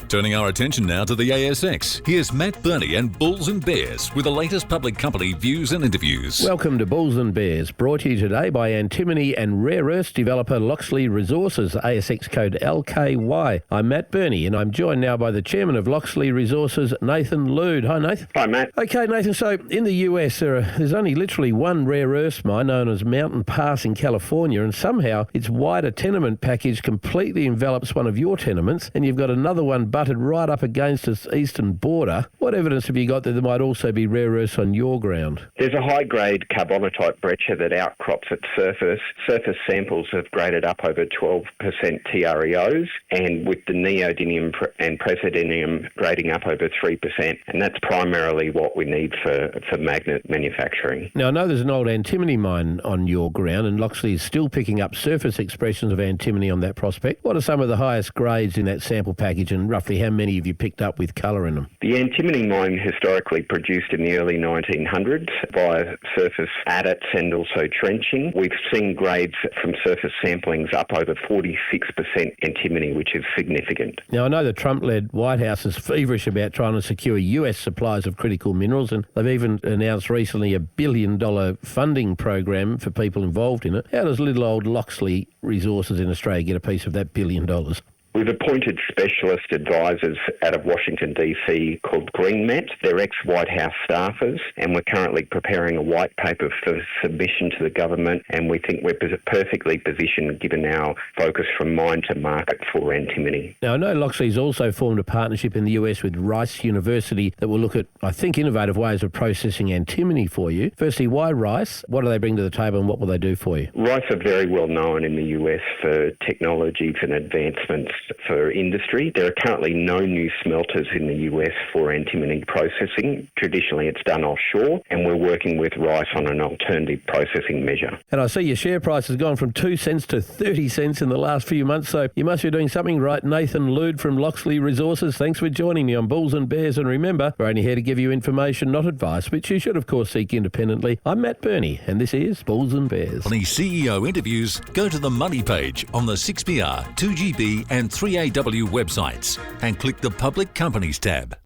Turning our attention now to the ASX, here's Matt Birney and Bulls and Bears with the latest public company views and interviews. Welcome to Bulls and Bears, brought to you today by Antimony and rare earths developer Locksley Resources, ASX code LKY. I'm Matt Birney and I'm joined now by the chairman of Locksley Resources, Nathan Lude. Hi, Nathan. Hi, Matt. Okay, Nathan, so in the US there's only literally one rare earths mine known as Mountain Pass in California, and somehow its wider tenement package completely envelops one of your tenements, and you've got another one butted right up against its eastern border. What evidence have you got that there might also be rare earths on your ground? There's a high-grade carbonatite breccia that outcrops at surface. Surface samples have graded up over 12% TREOs, and with the neodymium and praseodymium grading up over 3%, and that's primarily what we need for magnet manufacturing. Now, I know there's an old antimony mine on your ground, and Locksley is still picking up surface expressions of antimony on that prospect. What are some of the highest grades in that sample package, and roughly how many have you picked up with colour in them? The antimony mine historically produced in the early 1900s via surface adits and also trenching. We've seen grades from surface samplings up over 46% antimony, which is significant. Now, I know the Trump-led White House is feverish about trying to secure US supplies of critical minerals, and they've even announced recently a $1 billion funding program for people involved in it. How does little old Locksley Resources in Australia get a piece of that $1 billion? We've appointed specialist advisors out of Washington, D.C. called GreenMet. They're ex-White House staffers, and we're currently preparing a white paper for submission to the government, and we think we're perfectly positioned given our focus from mine to market for antimony. Now, I know Locksley's also formed a partnership in the US with Rice University that will look at, I think, innovative ways of processing antimony for you. Firstly, why Rice? What do they bring to the table and what will they do for you? Rice are very well known in the US for technologies and advancements for industry. There are currently no new smelters in the US for antimony processing. Traditionally, it's done offshore, and we're working with Rice on an alternative processing measure. And I see your share price has gone from 2 cents to 30 cents in the last few months, so you must be doing something right. Nathan Lude from Locksley Resources, thanks for joining me on Bulls and Bears. And remember, we're only here to give you information, not advice, which you should, of course, seek independently. I'm Matt Birney, and this is Bulls and Bears. For these CEO interviews, go to the Money page on the 6PR, 2GB and 3AW websites and click the Public Companies tab.